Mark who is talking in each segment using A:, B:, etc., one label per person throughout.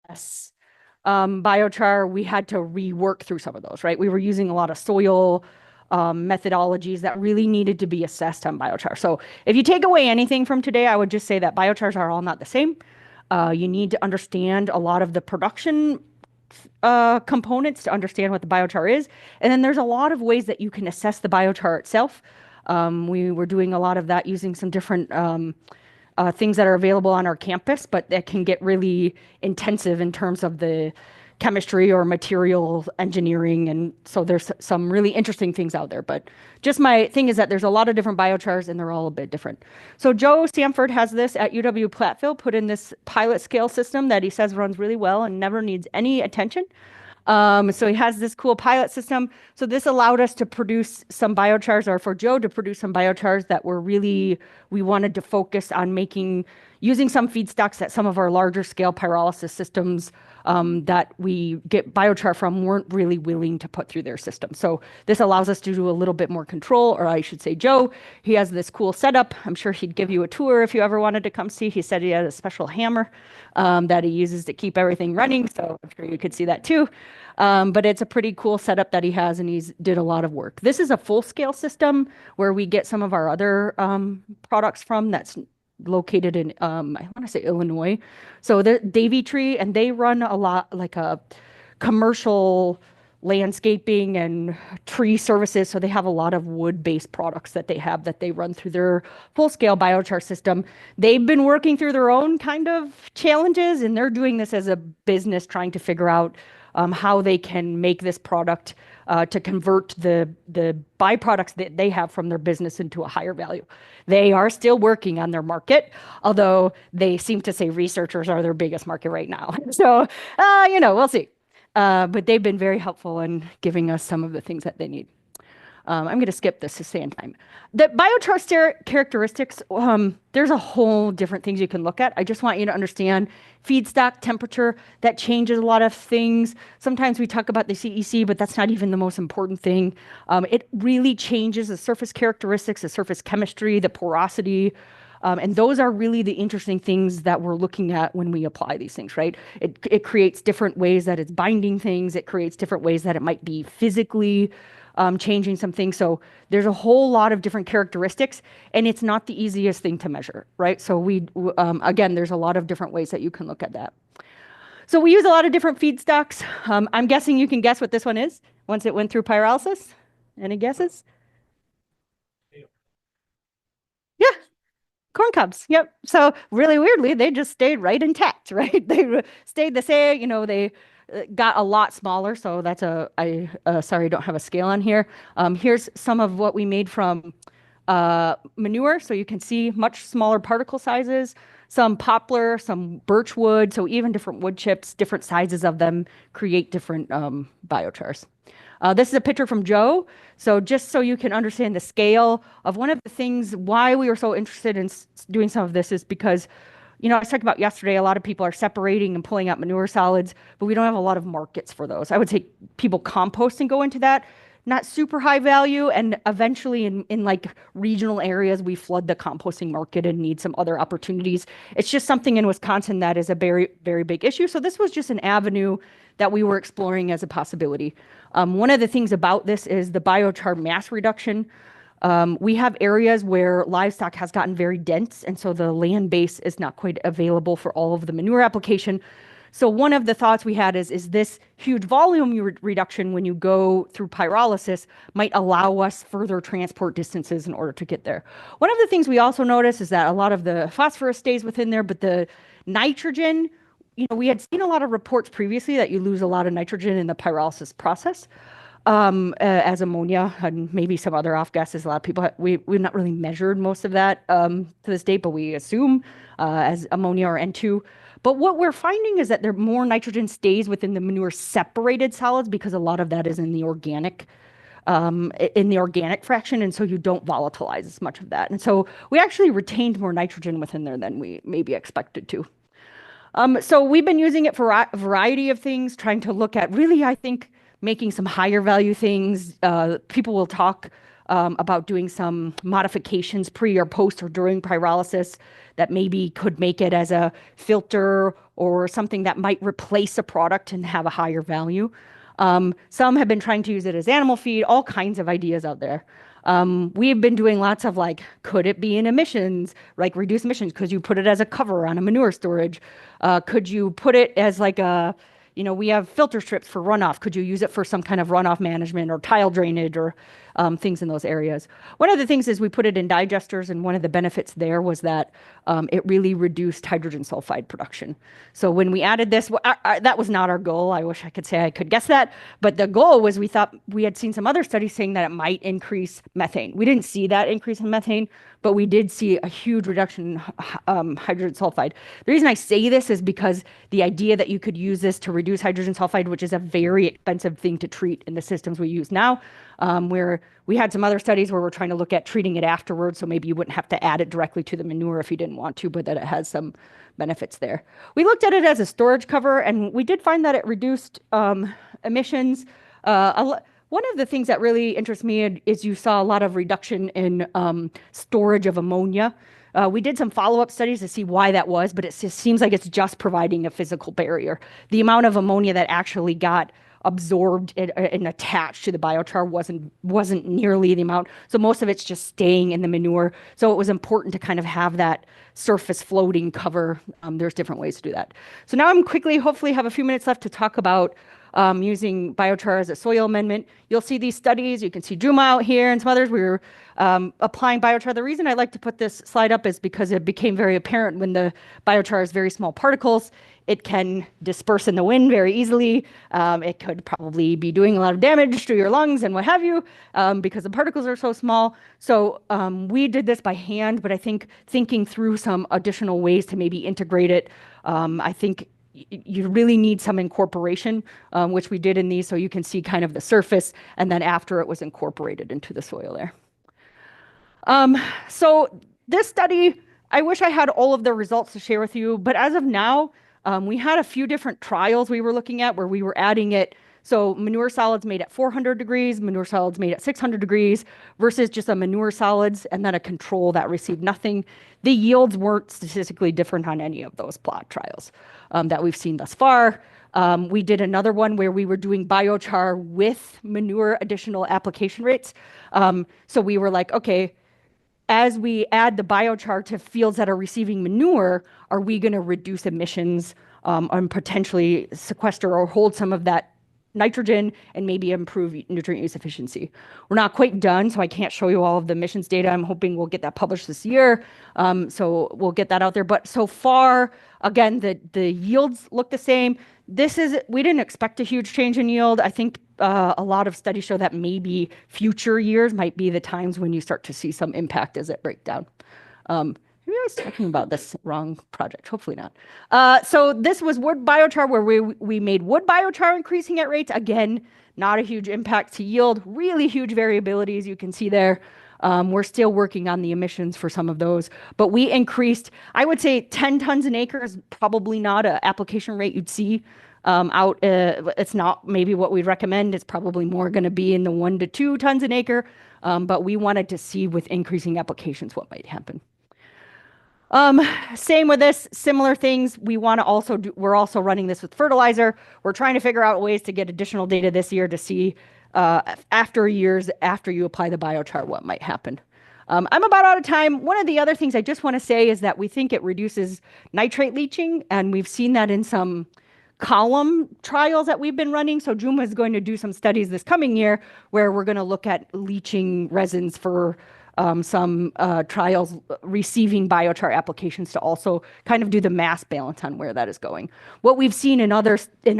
A: less biochar, we had to rework through some of those, right? We were using a lot of soil methodologies that really needed to be assessed on biochar. So if you take away anything from today, I would just say that biochars are all not the same. You need to understand a lot of the production components to understand what the biochar is. And then there's a lot of ways that you can assess the biochar itself. We were doing a lot of that using some different things that are available on our campus, but that can get really intensive in terms of the chemistry or material engineering. And so there's some really interesting things out there. But just my thing is that there's a lot of different biochars and they're all a bit different. So Joe Samford has this at UW Platteville, put in this pilot scale system that he says runs really well and never needs any attention. So he has this cool pilot system. So this allowed us to produce some biochars, or for Joe to produce some biochars that were really, we wanted to focus on using some feedstocks that some of our larger scale pyrolysis systems that we get biochar from weren't really willing to put through their system. So this allows us to do a little bit more control, or I should say Joe, he has this cool setup. I'm sure he'd give you a tour if you ever wanted to come see. He said he had a special hammer that he uses to keep everything running. So I'm sure you could see that too. But it's a pretty cool setup that he has, and he's did a lot of work. This is a full-scale system where we get some of our other products from that's located in, I want to say Illinois. So the Davy Tree, and they run a lot like a commercial landscaping and tree services. So they have a lot of wood-based products that they run through their full-scale biochar system. They've been working through their own kind of challenges, and they're doing this as a business, trying to figure out how they can make this product to convert the byproducts that they have from their business into a higher value. They are still working on their market, although they seem to say researchers are their biggest market right now. So, we'll see. But they've been very helpful in giving us some of the things that they need. I'm going to skip this to stay in time. The biochar characteristics, there's a whole different things you can look at. I just want you to understand feedstock temperature, that changes a lot of things. Sometimes we talk about the CEC, but that's not even the most important thing. It really changes the surface characteristics, the surface chemistry, the porosity. And those are really the interesting things that we're looking at when we apply these things, right? It creates different ways that it's binding things. It creates different ways that it might be physically changing some things. So there's a whole lot of different characteristics, and it's not the easiest thing to measure, right? So again, there's a lot of different ways that you can look at that. So we use a lot of different feedstocks. I'm guessing you can guess what this one is once it went through pyrolysis. Any guesses? Yeah, corn cobs. Yep. So really weirdly, they just stayed right intact, right? They stayed the same. They got a lot smaller. So that's sorry, I don't have a scale on here. Here's some of what we made from manure. So you can see much smaller particle sizes, some poplar, some birch wood. So even different wood chips, different sizes of them create different biochars. This is a picture from Joe. So just so you can understand the scale of one of the things why we were so interested in doing some of this is because, I was talking about yesterday, a lot of people are separating and pulling out manure solids, but we don't have a lot of markets for those. I would say people compost and go into that, not super high value. And eventually in like regional areas, we flood the composting market and need some other opportunities. It's just something in Wisconsin that is a very, very big issue. So this was just an avenue that we were exploring as a possibility. One of the things about this is the biochar mass reduction. We have areas where livestock has gotten very dense, and so the land base is not quite available for all of the manure application. So one of the thoughts we had is this huge volume reduction when you go through pyrolysis might allow us further transport distances in order to get there. One of the things we also notice is that a lot of the phosphorus stays within there, but the nitrogen, we had seen a lot of reports previously that you lose a lot of nitrogen in the pyrolysis process. As ammonia and maybe some other off gases. A lot of people, we've not really measured most of that to this date, but we assume as ammonia or N2. But what we're finding is that more nitrogen stays within the manure separated solids because a lot of that is in the organic fraction, and so you don't volatilize as much of that. And so we actually retained more nitrogen within there than we maybe expected to. So we've been using it for a variety of things, trying to look at really, I think, making some higher value things. People will talk about doing some modifications pre or post or during pyrolysis that maybe could make it as a filter or something that might replace a product and have a higher value. Some have been trying to use it as animal feed, all kinds of ideas out there. We've been doing lots of like, could it be in emissions, like reduce emissions? Could you put it as a cover on a manure storage? Could you put it as like a, we have filter strips for runoff. Could you use it for some kind of runoff management or tile drainage or things in those areas? One of the things is we put it in digesters, and one of the benefits there was that it really reduced hydrogen sulfide production. So when we added this, that was not our goal. I wish I could say I could guess that, but the goal was we thought we had seen some other studies saying that it might increase methane. We didn't see that increase in methane, but we did see a huge reduction in hydrogen sulfide. The reason I say this is because the idea that you could use this to reduce hydrogen sulfide, which is a very expensive thing to treat in the systems we use now, where we had some other studies where we're trying to look at treating it afterwards, so maybe you wouldn't have to add it directly to the manure if you didn't want to, but that it has some benefits there. We looked at it as a storage cover, and we did find that it reduced emissions. One of the things that really interests me is you saw a lot of reduction in storage of ammonia. We did some follow-up studies to see why that was, but it seems like it's just providing a physical barrier. The amount of ammonia that actually got absorbed and attached to the biochar wasn't nearly the amount. So most of it's just staying in the manure. So it was important to kind of have that surface floating cover. There's different ways to do that. So now I'm hopefully have a few minutes left to talk about using biochar as a soil amendment. You'll see these studies. You can see Juma out here and some others. We were applying biochar. The reason I like to put this slide up is because it became very apparent when the biochar is very small particles. It can disperse in the wind very easily. It could probably be doing a lot of damage to your lungs and what have you, because the particles are so small. So we did this by hand, but I think thinking through some additional ways to maybe integrate it, I think you really need some incorporation, which we did in these, so you can see kind of the surface, and then after it was incorporated into the soil there. So this study, I wish I had all of the results to share with you, but as of now, we had a few different trials we were looking at where we were adding it. So manure solids made at 400 degrees, manure solids made at 600 degrees, versus just a manure solids and then a control that received nothing. The yields weren't statistically different on any of those plot trials that we've seen thus far. We did another one where we were doing biochar with manure additional application rates. So we were like, okay, as we add the biochar to fields that are receiving manure, are we going to reduce emissions and potentially sequester or hold some of that nitrogen and maybe improve nutrient use efficiency? We're not quite done, so I can't show you all of the emissions data. I'm hoping we'll get that published this year, so we'll get that out there. But so far, again, the yields look the same. We didn't expect a huge change in yield. I think a lot of studies show that maybe future years might be the times when you start to see some impact as it breaks down. Maybe I was talking about this wrong project. Hopefully not. So this was wood biochar where we made wood biochar increasing at rates. Again, not a huge impact to yield. Really huge variabilities you can see there. We're still working on the emissions for some of those, but we increased, I would say 10 tons an acre is probably not an application rate you'd see out. It's not maybe what we'd recommend. It's probably more going to be in the 1 to 2 tons an acre, but we wanted to see with increasing applications what might happen. Same with this, similar things. We're also running this with fertilizer. We're trying to figure out ways to get additional data this year to see after years after you apply the biochar what might happen. I'm about out of time. One of the other things I just want to say is that we think it reduces nitrate leaching, and we've seen that in some column trials that we've been running. So Juma is going to do some studies this coming year where we're going to look at leaching resins for some trials receiving biochar applications to also kind of do the mass balance on where that is going. What we've seen in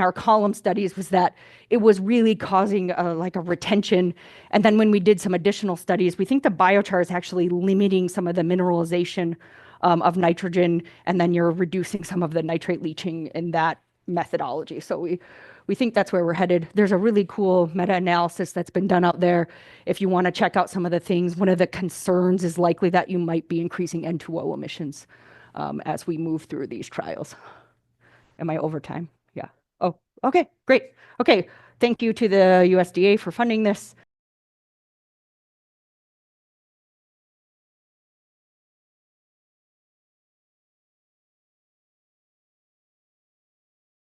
A: our column studies was that it was really causing like a retention. And then when we did some additional studies, we think the biochar is actually limiting some of the mineralization of nitrogen, and then you're reducing some of the nitrate leaching in that methodology. So we think that's where we're headed. There's a really cool meta-analysis that's been done out there. If you want to check out some of the things, one of the concerns is likely that you might be increasing N2O emissions as we move through these trials. Am I over time? Yeah. Oh, okay, great. Okay, thank you to the USDA for funding this.